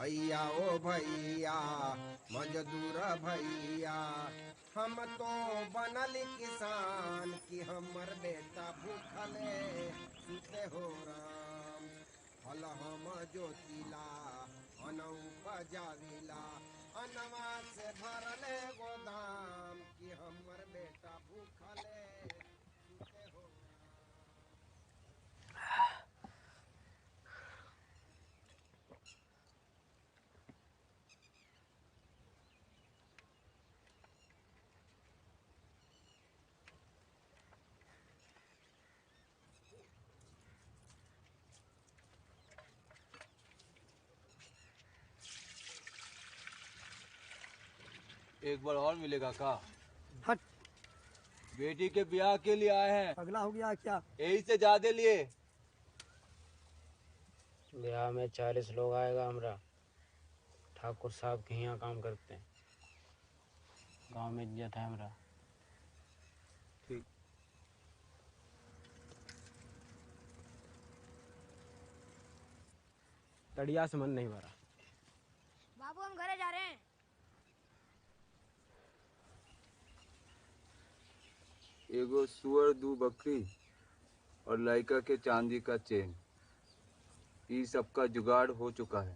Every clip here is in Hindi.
भैया ओ भैया मजदूर भैया, हम तो बनल किसान कि हमर बेटा भूखले सुते हो राम। हल हम जोतिला अनौ बजाविला, अनवा से भरले गोदाम कि हमर बेटा भूखले सुते हो राम। एक बार और मिलेगा का? हट। बेटी के ब्याह के लिए आए हैं। अगला हो गया क्या? यही से ज्यादा लिए। ब्याह में 40 लोग आएगा हमरा। ठाकुर साहब के यहाँ काम करते हैं। गांव में इज्जत है हमरा। ठीक। तड़िया से मन नहीं भरा। बाबू हम घरे जा रहे हैं। एगो सुअर, 2 बकरी और लड़का के चांदी का चेन, ये सबका जुगाड़ हो चुका है।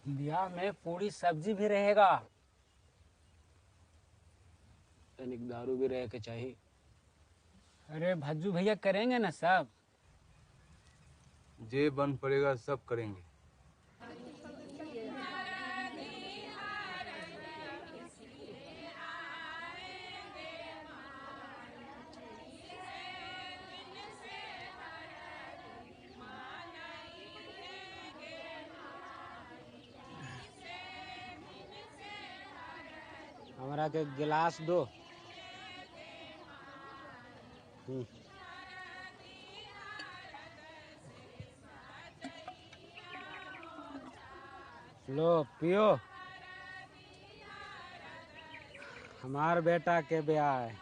ब्याह में पूरी सब्जी भी रहेगा। तनिक दारू भी रह के चाहिए। अरे भज्जू भैया करेंगे ना सब। जे बन पड़ेगा सब करेंगे। हमरा के गिलास दो। लो पियो। हमार बेटा के ब्याह है।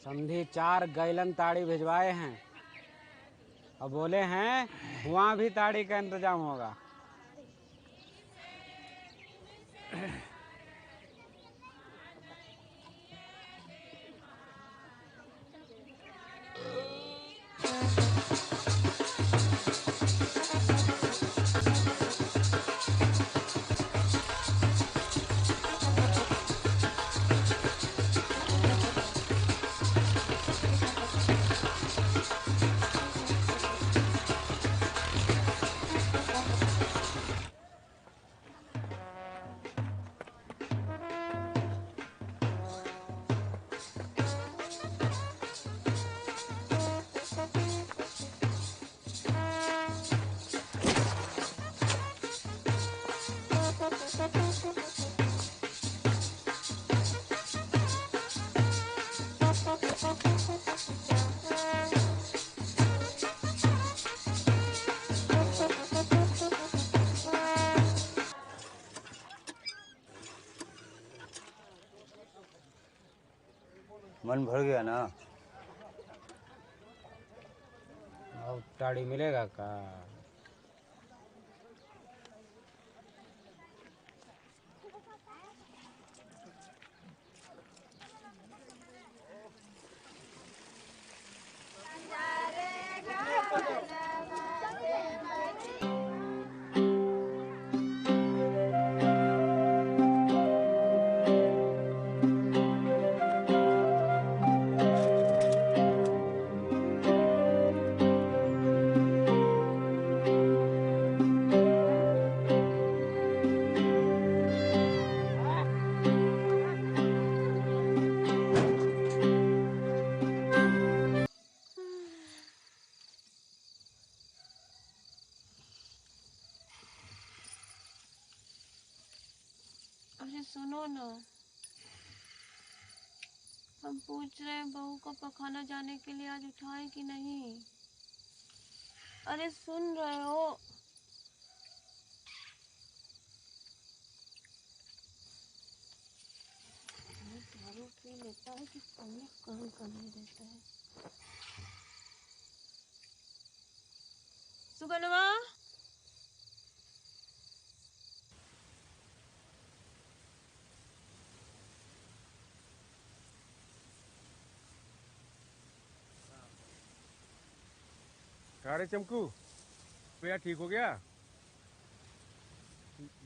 समधी 4 गैलन ताड़ी भिजवाए हैं और बोले हैं वहाँ भी ताड़ी का इंतजाम होगा। मन भर गया ना? अब ताड़ी मिलेगा का? अरे सुनो ना, हम पूछ रहे हैं बहू को पखाना जाने के लिए आज उठाए कि नहीं। अरे सुन रहे हो? पी लेता है कि कहीं काम करने देता है। सुगनवा, अरे चमकू, भैया ठीक हो गया?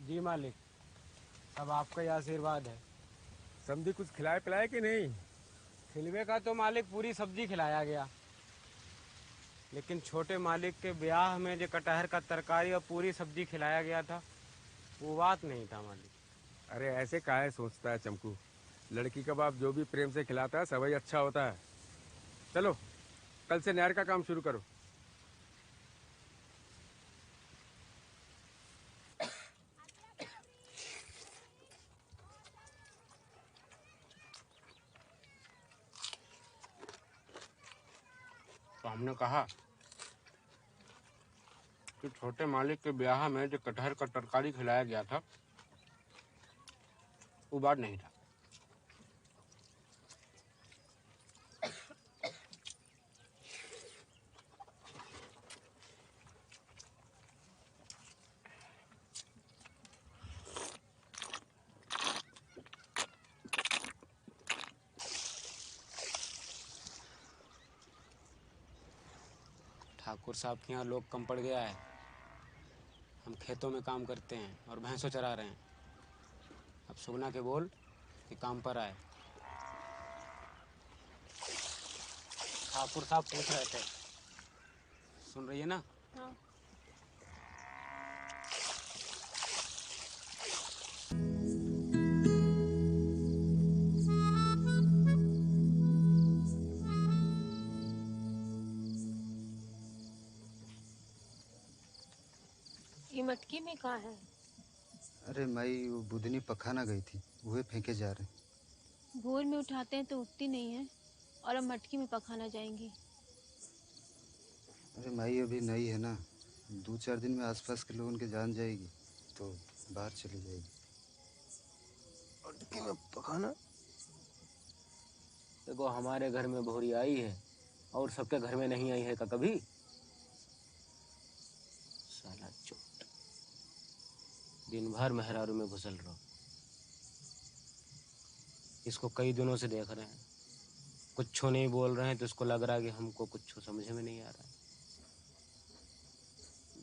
जी मालिक, सब आपका ही आशीर्वाद है। समझी कुछ खिलाए पिलाए कि नहीं? खिलवे का तो मालिक पूरी सब्जी खिलाया गया, लेकिन छोटे मालिक के ब्याह में जो कटहर का तरकारी और पूरी सब्जी खिलाया गया था, वो बात नहीं था मालिक। अरे ऐसे काहे सोचता है चमकू? लड़की का बाप जो भी प्रेम से खिलाता है सवही अच्छा होता है। चलो कल से नहर का काम शुरू करो। तो हमने कहा कि छोटे मालिक के ब्याह में जो कटहर का तरकारी खिलाया गया था, वो बात नहीं था। ठाकुर साहब के यहाँ लोग कम पड़ गया है। हम खेतों में काम करते हैं और भैंसों चरा रहे हैं। अब सुगना के बोल कि काम पर आए। ठाकुर साहब पूछ रहे थे, सुन रही है ना? हाँ। ये मटकी में कहाँ है? अरे माई, वो बुधनी पखाना गई थी, वह फेंके जा रहे। भोर में उठाते हैं तो उठती नहीं है, और अब मटकी में पखाना जाएंगी। अरे माई अभी नई है ना, 2-4 दिन में आसपास के लोगों के जान जाएगी तो बाहर चली जाएगी। मटकी में पकाना? देखो, हमारे घर में भोरी आई है और सबके घर में नहीं आई है का कभी? साला चोट, दिन भर मेहरारू में घुसल रहो। इसको कई दिनों से देख रहे हैं, कुछ नहीं बोल रहे हैं तो इसको लग रहा है कि हमको कुछ समझ में नहीं आ रहा है।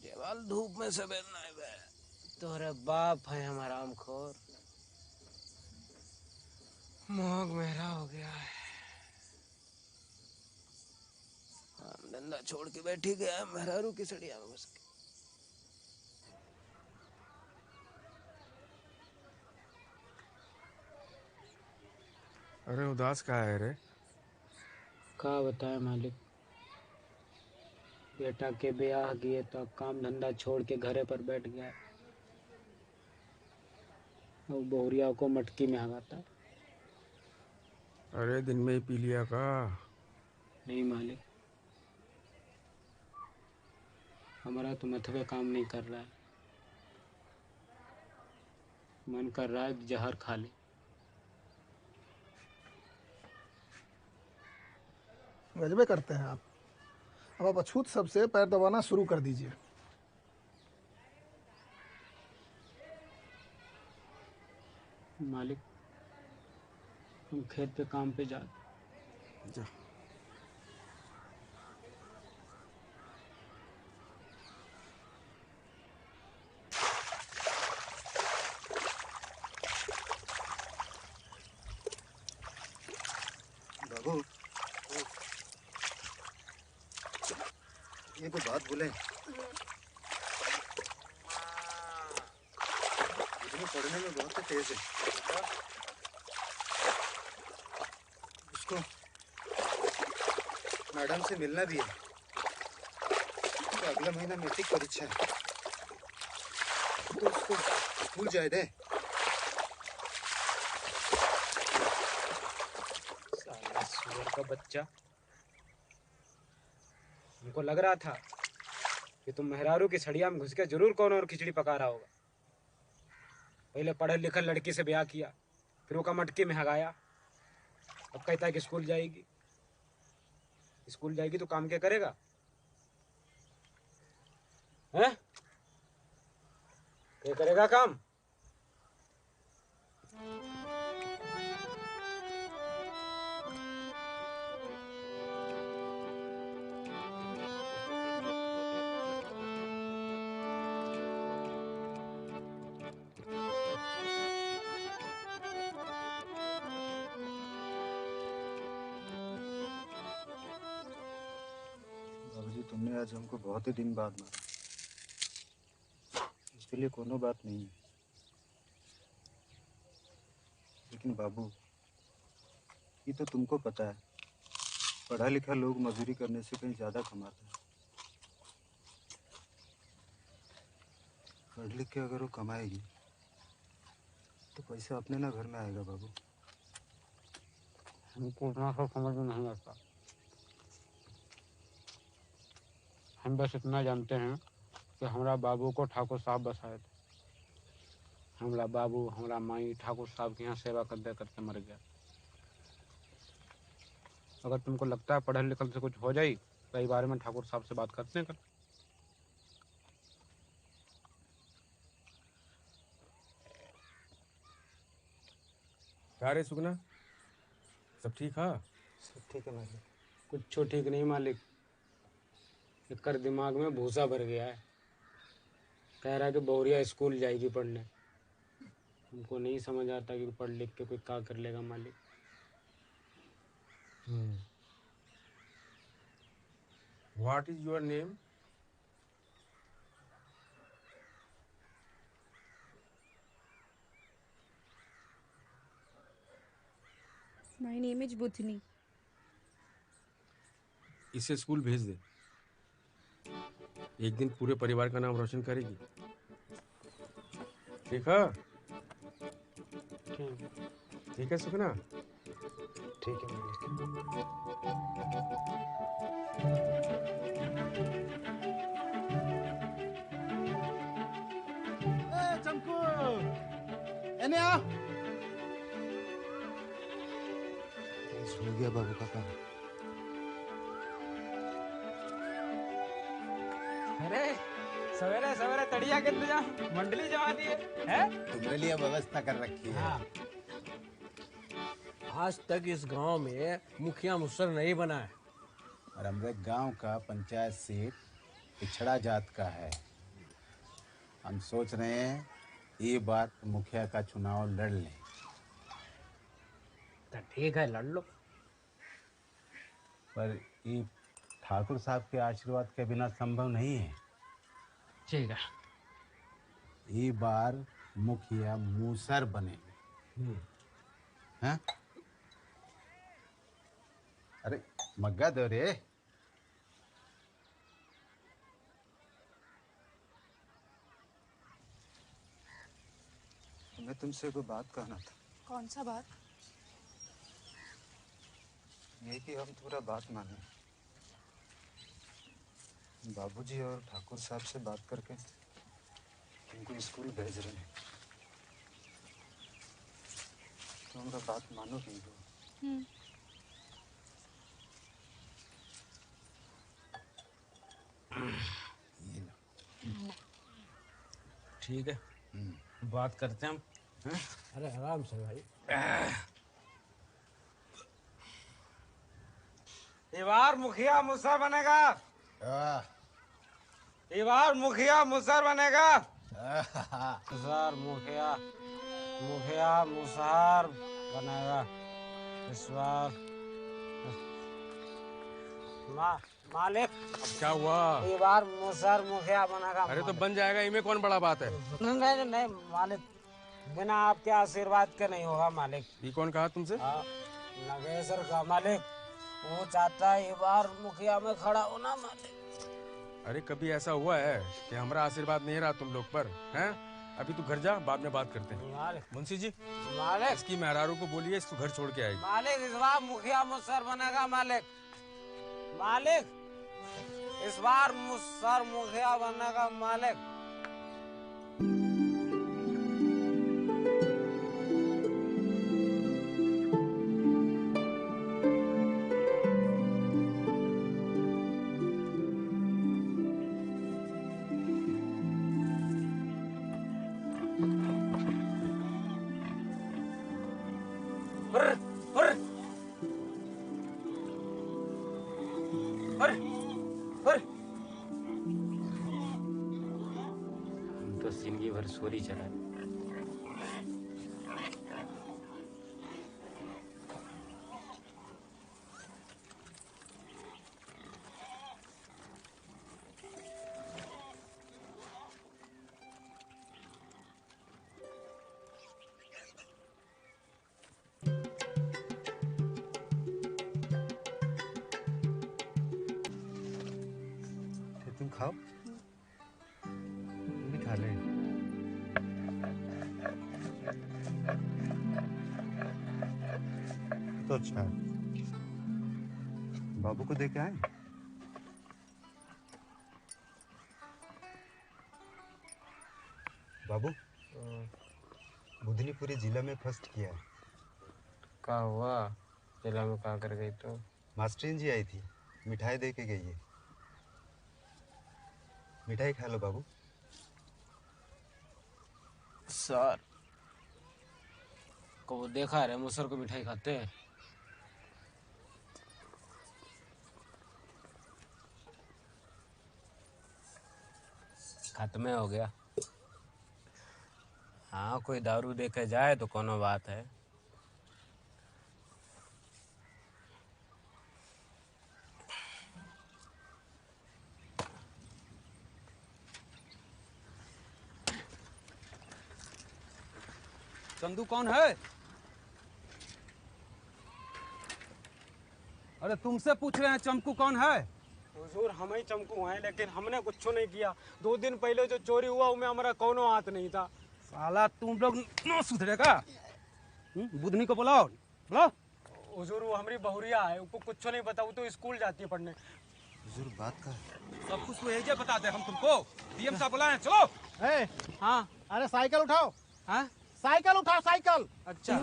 जेवाल धूप में सबेरना है बे। तोरे बाप है हमारा आमखोर। मोग मेरा हो गया है। काम धंधा छोड़ के बैठी गया है मेहरारू की सड़िया में घुस के। अरे उदास कहाँ है रे? क्या बताए मालिक, बेटा के ब्याह किए तो काम धंधा छोड़ के घरे पर बैठ गया और बहुरिया को मटकी में हगाता है। अरे दिन में ही पी लिया का? नहीं मालिक, हमारा तो मथवे काम नहीं कर रहा है। मन कर रहा है जहर खा ले। गजबे करते हैं आप। अब आप अछूत सबसे पैर दबाना शुरू कर दीजिए। मालिक, हम खेत पे काम पे जा। जा। बाबू, ये कोई बात बोले? बुधनी पढ़ने में बहुत तेज है। उसको मैडम से मिलना भी है। तो अगला महीना मैट्रिक परीक्षा है, तो उसको स्कूल जाए दे। साला सुअर का बच्चा, हमको लग रहा था कि तुम मेहरारू की सड़िया में घुस के जरूर कौन और खिचड़ी पका रहा होगा। पहले पढ़े लिखल लड़की से ब्याह किया, फिर वो का मटकी में हगाया, अब कहता है कि स्कूल जाएगी। स्कूल जाएगी तो काम क्या करेगा? हैं? क्या करेगा काम? बाबूजी, तुमने आज हमको बहुत ही दिन बाद मारा। इसके लिए कोनो बात नहीं है, लेकिन बाबू, ये तो तुमको पता है, पढ़ा लिखा लोग मजदूरी करने से कहीं ज़्यादा कमाते हैं। पढ़ लिख के अगर वो कमाएगी तो पैसा अपने ना घर में आएगा बाबू। हमको उतना सब समझ में नहीं आता। हम बस इतना जानते हैं कि हमारा बाबू को ठाकुर साहब बसाए थे। हमारा बाबू हमारा माई ठाकुर साहब के यहाँ सेवा करते करते मर गया। अगर तुमको लगता है पढ़े लिखल से कुछ हो जाए तो इस बारे में ठाकुर साहब से बात करते हैं कल। क्या रे सुगना, सब ठीक है? सब ठीक है मालिक। कुछ ठीक नहीं मालिक, कर दिमाग में भूसा भर गया है। कह रहा है कि बहुरिया स्कूल जाएगी पढ़ने। हमको नहीं समझ आता कि पढ़ लिख के कोई क्या कर लेगा मालिक। What is your name? My name is Buthni. इसे स्कूल भेज दे, एक दिन पूरे परिवार का नाम रोशन करेगी। ठीक है? ठीक है सुखना? ठीक है मालिक। चमकू, एने आ। हो गया बाबू का काम। अरे सवेरे सवेरे तड़िया के इंतजाम मंडली जमा दी है? तुम्हारे लिए व्यवस्था कर रखी है। हाँ। आज तक इस गांव में मुखिया मुसर नहीं बना है। और हमारे गांव का पंचायत सीट पिछड़ा जात का है। हम सोच रहे हैं ये बार मुखिया का चुनाव लड़ लें। तो ठीक है, लड़ लो। पर ये ठाकुर साहब के आशीर्वाद के बिना संभव नहीं है। ठीक है। ये बार मुखिया मूसर बने हैं। अरे मग्गा दो रे। मैं तुमसे कोई बात कहना था। कौन सा बात? ये कि हम पूरा बात माने। बाबूजी और ठाकुर साहब से बात करके उनको स्कूल भेज रहे हैं। तो हमारा बात मानो कि ठीक है, बात करते हैं हम। अरे आराम से भाई। ये बार मुखिया मुसर बनेगा। ये बार मुखिया मुसर बनेगा। मुसर मुखिया मुखिया मुसहर बनेगा इस बार। मालिक क्या हुआ? ये बार मुसहर मुखिया बनेगा। अरे तो बन जाएगा, इनमें कौन बड़ा बात है? नहीं नहीं मालिक, बिना आपके आशीर्वाद के नहीं होगा मालिक। ये कौन कहा तुमसे? नगेश्वर का मालिक, वो चाहता है ये बार मुखिया में खड़ा होना मालिक। अरे कभी ऐसा हुआ है कि हमारा आशीर्वाद नहीं रहा तुम लोग पर? हैं? अभी तू घर जा, बाद में बात करते हैं। मालिक मुंशी जी, मालिक इसकी मेहरारू को बोलिए इसको घर छोड़ के आएगी। मालिक इस बार मुखिया मुसहर बनेगा मालिक। मालिक इस बार मुसहर मुखिया बनेगा मालिक। हुर्र, हुर्र, हुर्र, हुर्र। हम तो जिंदगी भर सोरी चलाए। तुम खाओ, तुम भी खा ले। तो अच्छा है। बाबू को देके आए? बाबू, बुधनी पूरे जिला में फर्स्ट किया है। क्या हुआ? जिला में क्या कर गई? तो मास्टरीन जी आई थी, मिठाई दे के गई है। मिठाई खा लो बाबू। सर को देखा रे मुसर को मिठाई खाते हैं। खत्म हो गया। हाँ, कोई दारू देके जाए तो कोनो बात है। चंदू कौन है? अरे तुमसे पूछ रहे हैं चमकू कौन है? हुजूर हम ही चमकू हैं, लेकिन हमने कुछ नहीं किया। 2 दिन पहले जो चोरी हुआ उसमें हमारा कोनो हाथ नहीं था। साला तुम लोग न सुधरेगा। बुधनी को बुलाओ, बुलाओ। हुजूर वो हमारी बहुरिया है, उसको कुछ नहीं पता। वो तो स्कूल जाती है पढ़ने। हुजूर बात का है। सब कुछ वो यही बताते हम तुमको। डीएम साहब बुलाए, चलो। हाँ, अरे साइकिल उठाओ। हाँ, साइकिल उठाओ, साइकिल। अच्छा।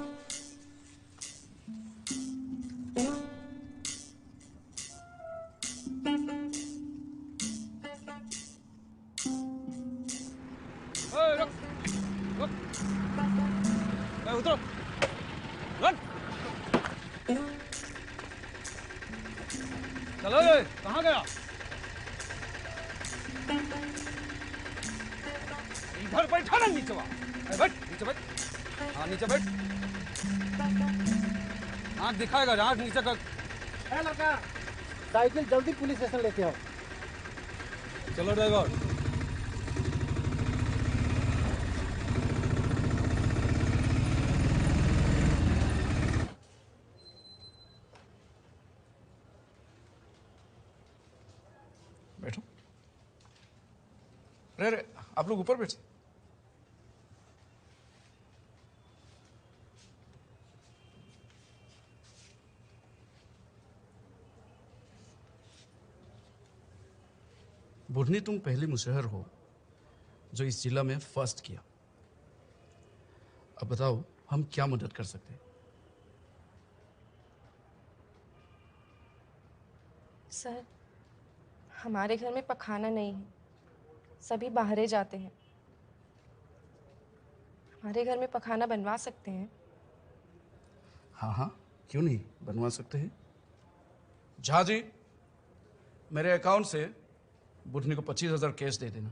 रुक, रुक। उतरो, रन। चलो, कहाँ गया? इधर बैठा ना, नीचे बैठ, नीचे बैठ। हाँ, नीचे बैठ। आँख दिखाएगा, आँख नीचे कर। लड़का, साइकिल जल्दी पुलिस स्टेशन लेके आओ। चलो ड्राइवर। बैठो। अरे आप लोग ऊपर बैठे। बुधनी, तुम पहली मुशहर हो जो इस जिला में फर्स्ट किया। अब बताओ हम क्या मदद कर सकते हैं? सर, हमारे घर में पखाना नहीं है, सभी बाहरे जाते हैं। हमारे घर में पखाना बनवा सकते हैं? हाँ हाँ, क्यों नहीं, बनवा सकते हैं। झा जी, मेरे अकाउंट से बुधनी को 25,000 कैश दे देना,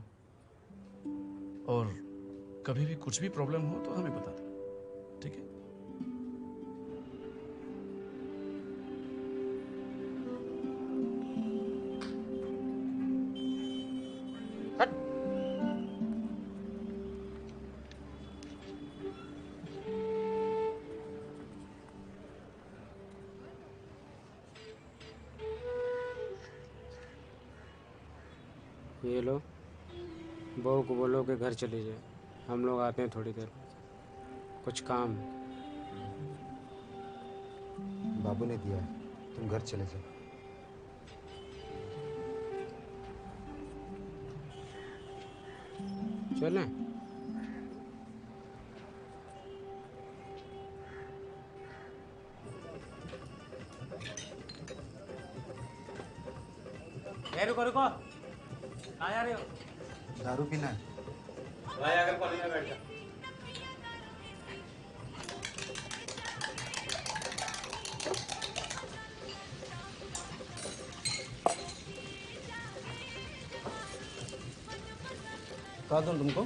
और कभी भी कुछ भी प्रॉब्लम हो तो हमें बता देना, ठीक है? ये लो, बहू को बोलो कि घर चली जाए। हम लोग आते हैं थोड़ी देर में, कुछ काम है। बाबू ने दिया है, तुम घर चले जाओ। चलें? रुको रुको, आ जा रहे हो? दारू पीना है? भाई आकर कॉलेज में बैठ जा। क्या दूँ तुमको?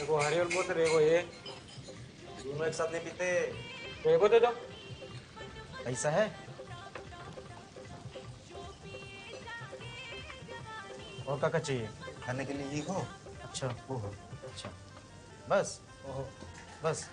एगो हरियर बोतल, एगो ये। दोनों एक साथ नहीं पीते। तो एगो दे दो। पैसा है? और क्या चाहिए? खाने के लिए ये हो। अच्छा वो हो। अच्छा, बस ओहो। बस।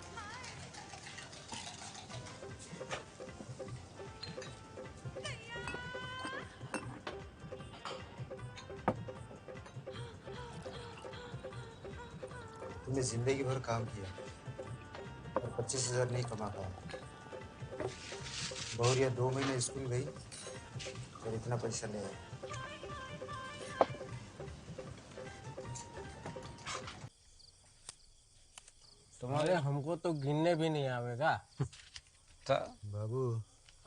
तुमने जिंदगी भर काम किया और 25,000 नहीं कमा पाया। बहुरिया 2 महीने स्कूल गई और इतना पैसा ले आई। तुम्हारे हमको तो गिनने भी नहीं आवेगा। बाबू,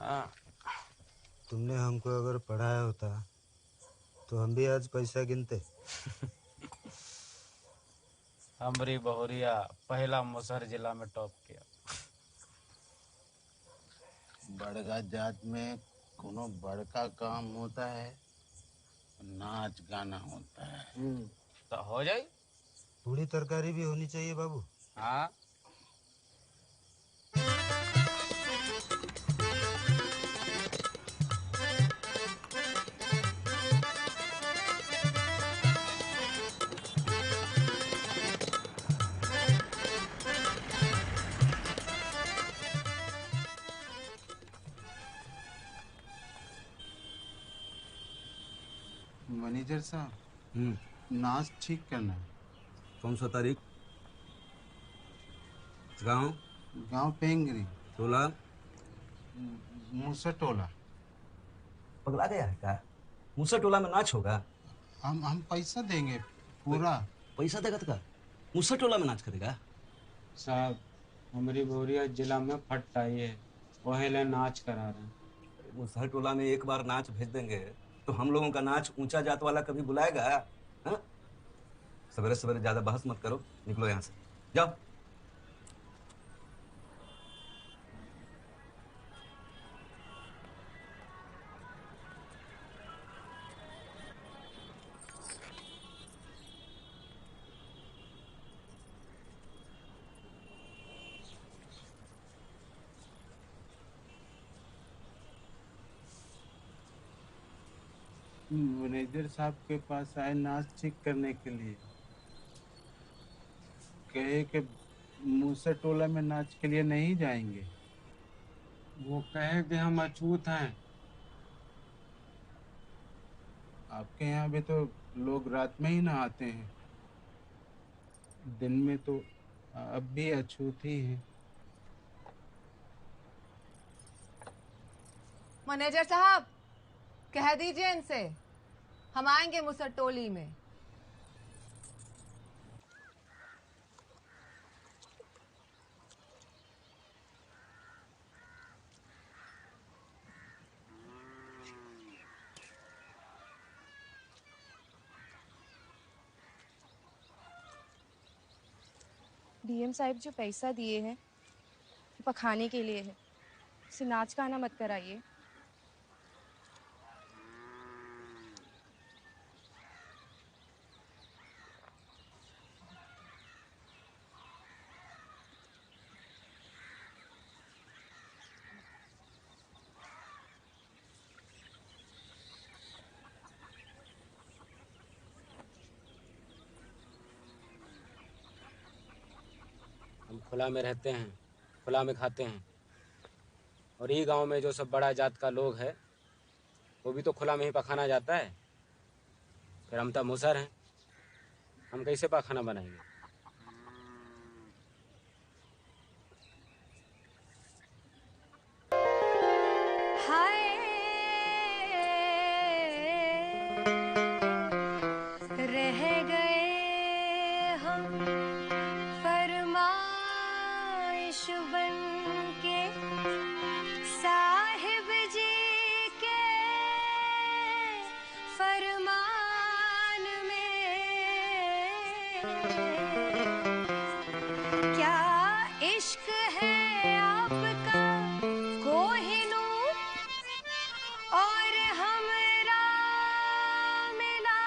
हाँ, तुमने हमको अगर पढ़ाया होता तो हम भी आज पैसा गिनते। हमरी बहुरिया पहला मुसहर जिला में टॉप किया। बड़का जात में कोनो बड़का काम होता है, नाच गाना होता है। तो हो जाए। पूरी तरकारी भी होनी चाहिए बाबू। हाँ, मैनेजर साहब, नाच ठीक करना है। कौन सा तारीख? गांव? गांव पेंगरी, टोला? मूसा टोला। पगला गया है क्या? मूसा टोला में नाच होगा? हम पैसा देंगे पूरा। पैसा देगा तो क्या? मूसा टोला में नाच करेगा? साहब हमारी बोरिया जिला में फट आई है, वही ले नाच करा रहे हैं। मूसा टोला में एक बार नाच भेज देंगे तो हम लोगों का नाच ऊंचा जात वाला कभी बुलाएगा? हाँ? सवेरे सवेरे ज्यादा बहस मत करो, निकलो यहाँ से, जाओ। मैनेजर साहब के पास आए नाच ठीक करने के लिए। कहे कि मूसा टोला में नाच के लिए नहीं जाएंगे। वो कहे कि हम अछूत हैं। आपके यहाँ भी तो लोग रात में ही नहाते हैं, दिन में तो अब भी अछूत ही हैं। मैनेजर साहब, कह दीजिए इनसे हम आएंगे मुसर टोली में। डीएम साहब जो पैसा दिए हैं पखाने के लिए है, उसे नाच गाना मत कराइए। हम खुला में रहते हैं, खुला में खाते हैं, और ये गांव में जो सब बड़ा जात का लोग है वो भी तो खुला में ही पखाना जाता है। फिर हम तो मुसर हैं, हम कैसे पखाना बनाएंगे? रह गए हम फरमाइश बन के साहिब जी के फरमान में। क्या इश्क है आपका कोहिनूर और हमरा मिला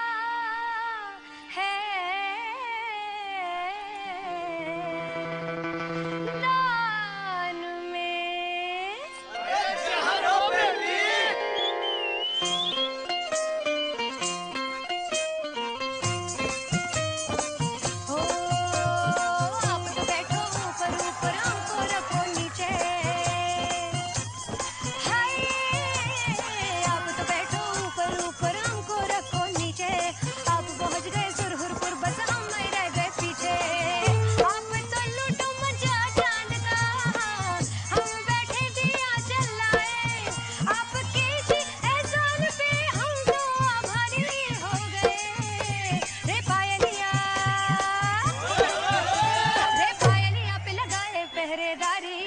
पहरेदारी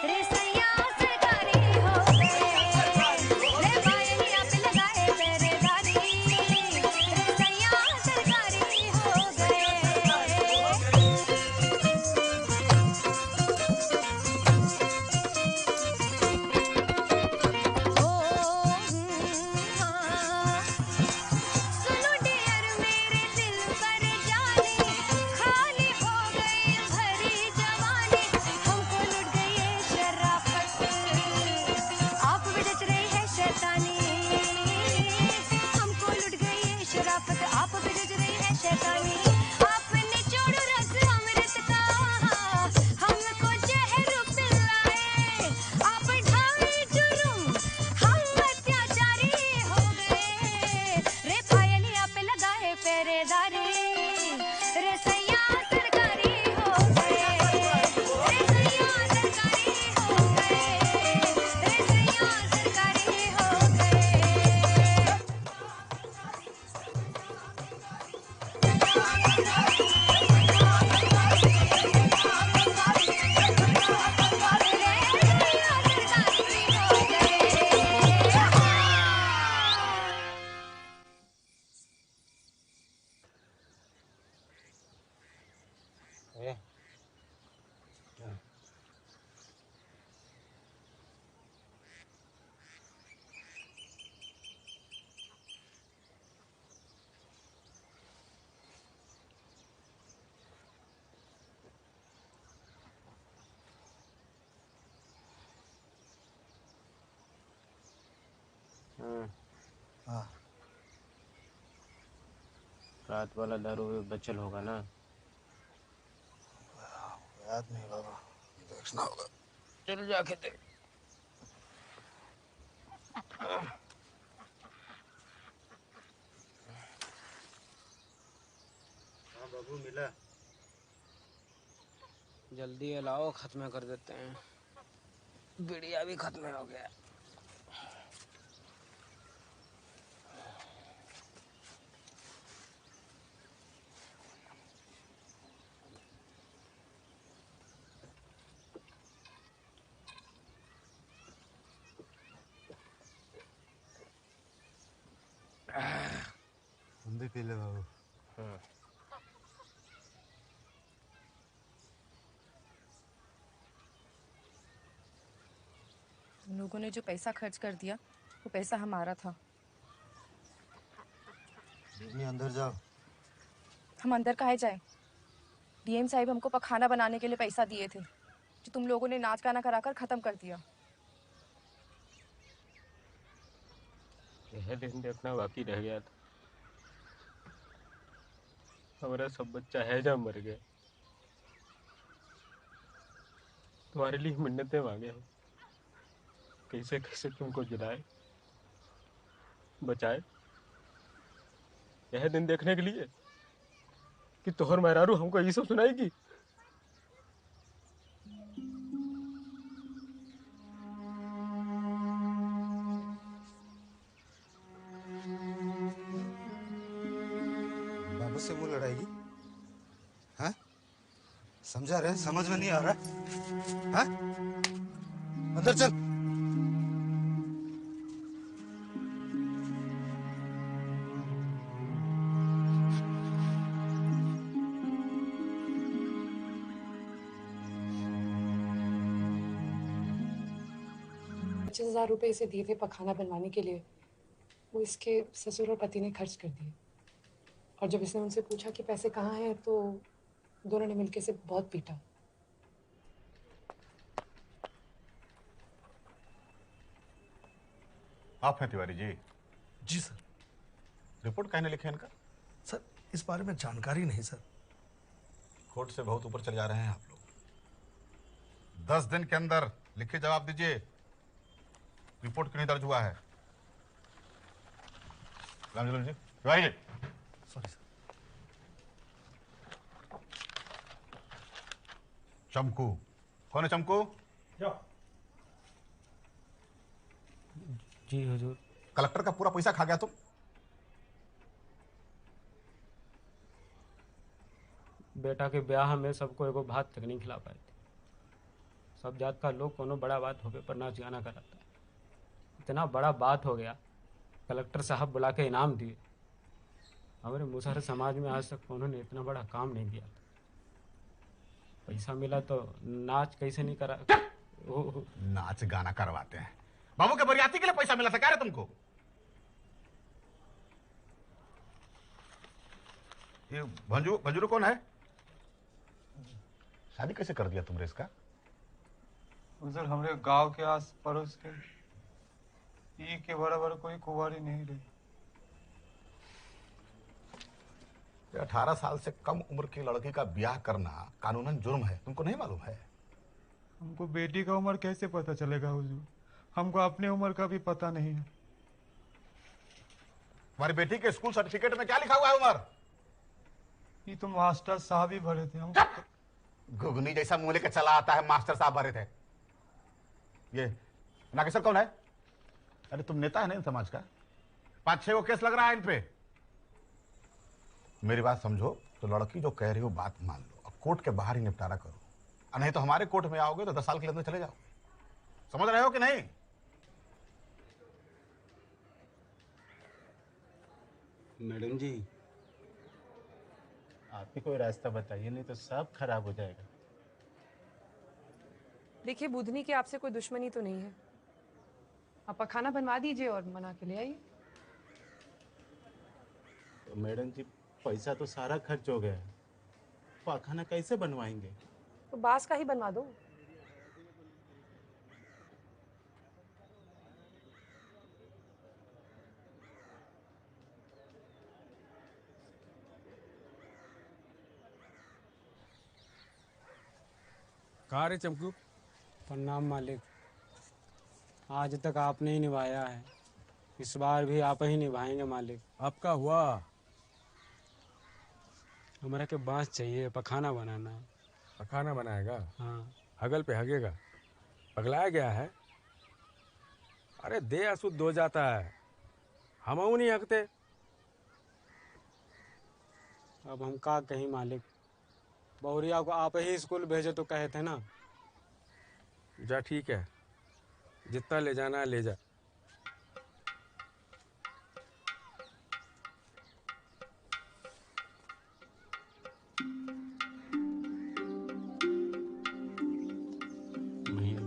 रे सैया सरकारी हो गए रे पायलिया पे लगाए पहरेदारी रे सैया सरकारी हो गए सुनो डियर मेरे दिल पर जाने खाली हो गई भरी जवानी हमको लुट गई है शराफत आप भी जच रही है शैतानी हमको लुट गई है शराफत आप भी जच रही है शैतानी आपने चोड़ रस अमृत का हमको जहर पिलाए आप ढाए जुर्म हम अत्याचारी हो गए रे पायलिया पे लगाए पहरेदारी रे सैया सरकारी हो गए रे सैया सरकारी हो गए रे सैया सरकारी हो गए हाँ रात वाला दारू भी बचल होगा ना? याद नहीं बाबा, देखना होगा। चल जाके देख। हाँ बाबू मिला। जल्दी लाओ, खत्म कर देते हैं। बिड़िया भी खत्म हो गया। तुम भी पी ले बाबू। हाँ। उन लोगों ने जो पैसा खर्च कर दिया वो पैसा हमारा था। दीदी अंदर जाओ। हम अंदर काहे जाए? डीएम साहब हमको पखाना बनाने के लिए पैसा दिए थे जो तुम लोगों ने नाच गाना कराकर खत्म कर दिया। यह दिन देखना बाकी रह गया था। हमारा सब बच्चा है जब मर गए। तुम्हारे लिए मिन्नतें मांगे हैं, कैसे कैसे तुमको जिलाए बचाए, यह दिन देखने के लिए कि तोहर मेहरारू हमको ये सब सुनाएगी। बाबू से मुंह लड़ाएगी? हाँ? समझा रहे? समझ में नहीं आ रहा? हाँ? अंदर चल। ₹25,000 इसे दिए थे पखाना बनवाने के लिए, वो इसके ससुर और पति ने खर्च कर दिए। और जब इसने उनसे पूछा कि पैसे कहाँ हैं तो दोनों ने मिलकर इसे बहुत पीटा। आप हैं तिवारी जी? जी सर। रिपोर्ट कहने लिखे इनका? सर इस बारे में जानकारी नहीं सर। कोर्ट से बहुत ऊपर चले जा रहे हैं आप लोग। 10 दिन के अंदर लिखित जवाब दीजिए, रिपोर्ट क्यों नहीं दर्ज हुआ है? रामजलोल जी, तिवारी जी। Sorry sir. चमकू, कौन है चमकू? जी हुजूर। कलेक्टर का पूरा पैसा खा गया तुम? बेटा के ब्याह में सबको एगो भात तक नहीं खिला पाए थे। सब जात का लोग कोनो बड़ा बात होवे पर नाच गाना कराता है। इतना बड़ा बात हो गया, कलेक्टर साहब बुला के इनाम दिए। हमारे मुसहर समाज में आज तक उन्होंने इतना बड़ा काम नहीं दिया था। पैसा मिला तो नाच कैसे नहीं करा। नाच गाना करवाते हैं। बाबू के बरियाती के लिए पैसा मिला था क्या रे तुमको? ये भंजूर कौन है? शादी कैसे कर दिया तुमने इसका? उधर हमारे गांव के आस पड़ोस के ये के बराबर कोई कुंवारी नहीं रही। 18 साल से कम उम्र की लड़की का ब्याह करना कानूनन जुर्म है, तुमको नहीं मालूम है? हमको बेटी का उम्र कैसे पता चलेगा हुजूर? हमको अपने उम्र का भी पता नहीं है। तुम्हारी बेटी के स्कूल सर्टिफिकेट में क्या लिखा हुआ है उम्र? ये तो मास्टर साहब ही भरे थे। हम घुगनी जैसा मुंह लेकर चला आता है, मास्टर साहब भरे थे। ये नागेश्वर कौन है? अरे तुम नेता है ना इन समाज का? 5-6 को केस लग रहा है इन पे। मेरी बात समझो तो लड़की जो कह रही हो बात मान लो और कोर्ट के बाहर ही निपटारा करो, और नहीं तो हमारे कोर्ट में आओगे तो 10 साल के अंदर चले जाओगे। समझ रहे हो कि नहीं? मैडम जी, आप ही कोई रास्ता बताइए, नहीं तो सब खराब हो जाएगा। देखिए, बुधनी की आपसे कोई दुश्मनी तो नहीं है। आप खाना बनवा दीजिए और मना के ले आइए। तो मैडम जी, पैसा तो सारा खर्च हो गया है, पाखाना कैसे बनवाएंगे? तो बांस का ही बनवा दो। कहाँ रे चमकू? प्रणाम मालिक। आज तक आपने ही निभाया है, इस बार भी आप ही निभाएंगे मालिक। आपका हुआ? हमारा के बांस चाहिए, पखाना बनाना है। पखाना बनाएगा? हाँ। हगल पे हगेगा? पगलाया गया है? अरे दे अशुद्ध हो जाता है, हम नहीं हकते। अब हम का कहीं मालिक, बहुरिया को आप ही स्कूल भेजे तो कहे थे ना। जा ठीक है, जितना ले जाना है ले जा। भैया,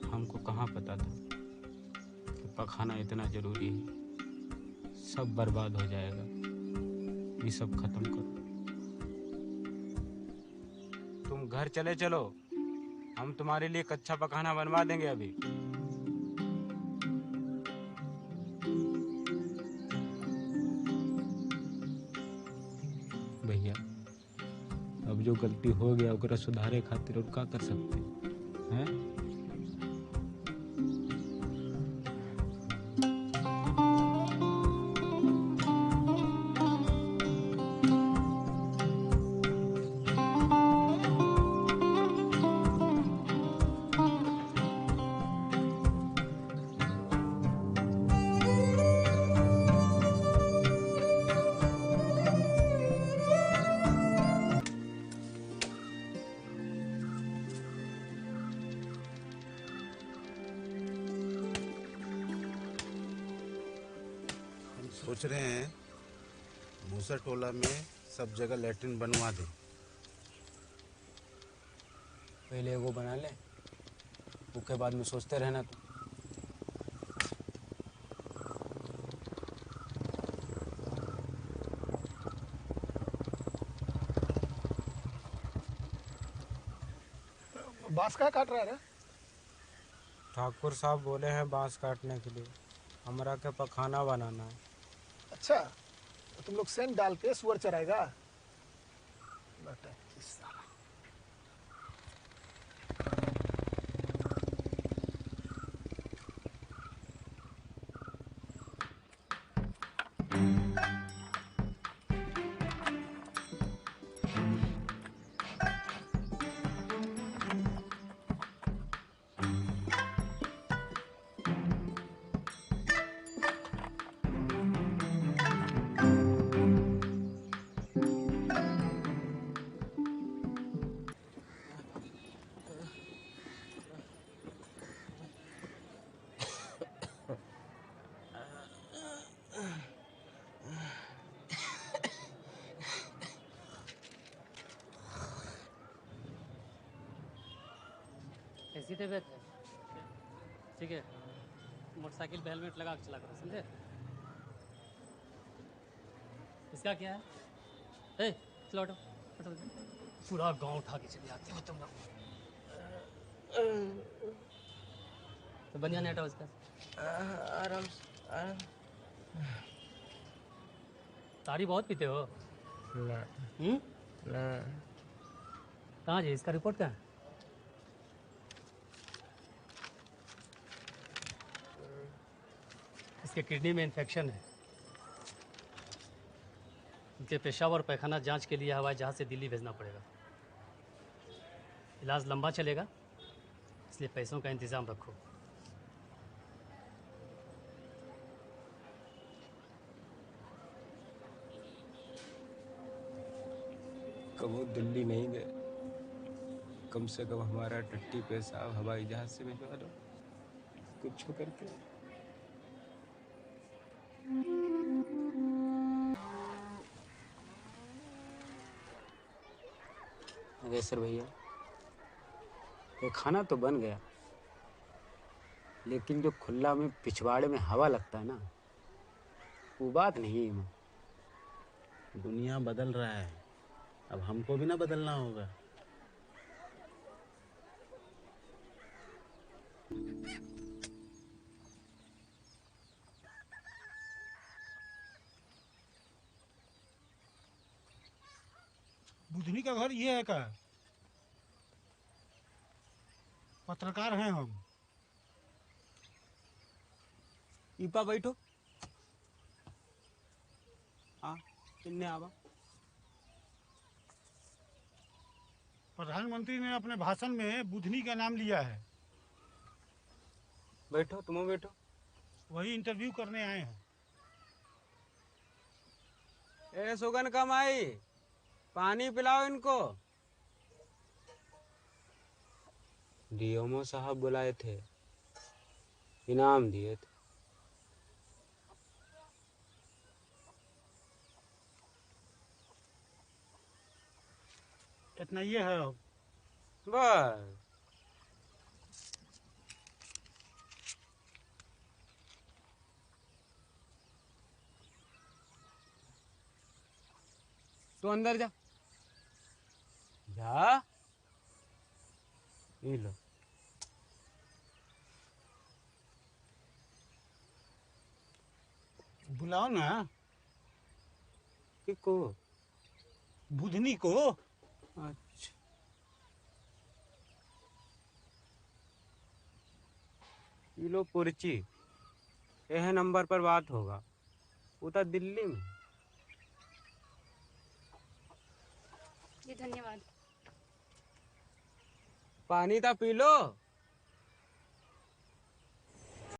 हमको कहाँ पता था कि पखाना इतना जरूरी है। सब बर्बाद हो जाएगा, ये सब खत्म करो। तुम घर चले चलो, हम तुम्हारे लिए कच्चा पखाना बनवा देंगे अभी। भैया, अब जो गलती हो गया ओकरा सुधारे खातिर और का कर सकते हैं? सोच रहे हैं मूसर टोला में सब जगह लैट्रिन बनवा दें। पहले एगो बना ले, उसके बाद में सोचते रहना। तो बांस का काट रहा है? ठाकुर साहब बोले हैं बांस काटने के लिए, हमरा के पखाना बनाना है। अच्छा, तो तुम लोग सेंट डाल के सुअर चराएगा? बेटा किस साला। ऐसी तबीयत है? ठीक है, मोटरसाइकिल पे हेलमेट लगा के चला करो, समझे? इसका क्या है? ए, चलो हटो, हटो। पूरा गांव उठा के चले आते हो तुम लोग। तो बनिया नहीं हटाओ इसका। आराम से। तारी बहुत पीते हो? ना। ना। कहाँ जी, इसका रिपोर्ट कहाँ है? इसके किडनी में इन्फेक्शन है। इनके पेशाब और पैखाना जांच के लिए हवाई जहाज़ से दिल्ली भेजना पड़ेगा। इलाज लंबा चलेगा, इसलिए पैसों का इंतज़ाम रखो। कबो दिल्ली नहीं गए, कम से कम हमारा टट्टी पेशाब हवाई जहाज से भिजवा दो कुछ करके। अगेसर भैया, ये खाना तो बन गया, लेकिन जो खुला में पिछवाड़े में हवा लगता है ना, वो बात नहीं है। दुनिया बदल रहा है, अब हमको भी ना बदलना होगा। बुधनी का घर ये है का? पत्रकार हैं हम। ईपा बैठो। हाँ, किन्ने आवा? प्रधानमंत्री ने अपने भाषण में बुधनी का नाम लिया है। बैठो, तुम बैठो। वही इंटरव्यू करने आए हैं। ए सुगन कम आई, पानी पिलाओ इनको। डीएमओ साहब बुलाए थे, इनाम दिए थे। इतना ये है अब। बस तू अंदर जा। जा, ये लो। बुलाओ ना। किसको? बुधनी को। अच्छा, ये लो पुर्ची, यह नंबर पर बात होगा। वो तो दिल्ली में। जी धन्यवाद। पानी तो पी लो।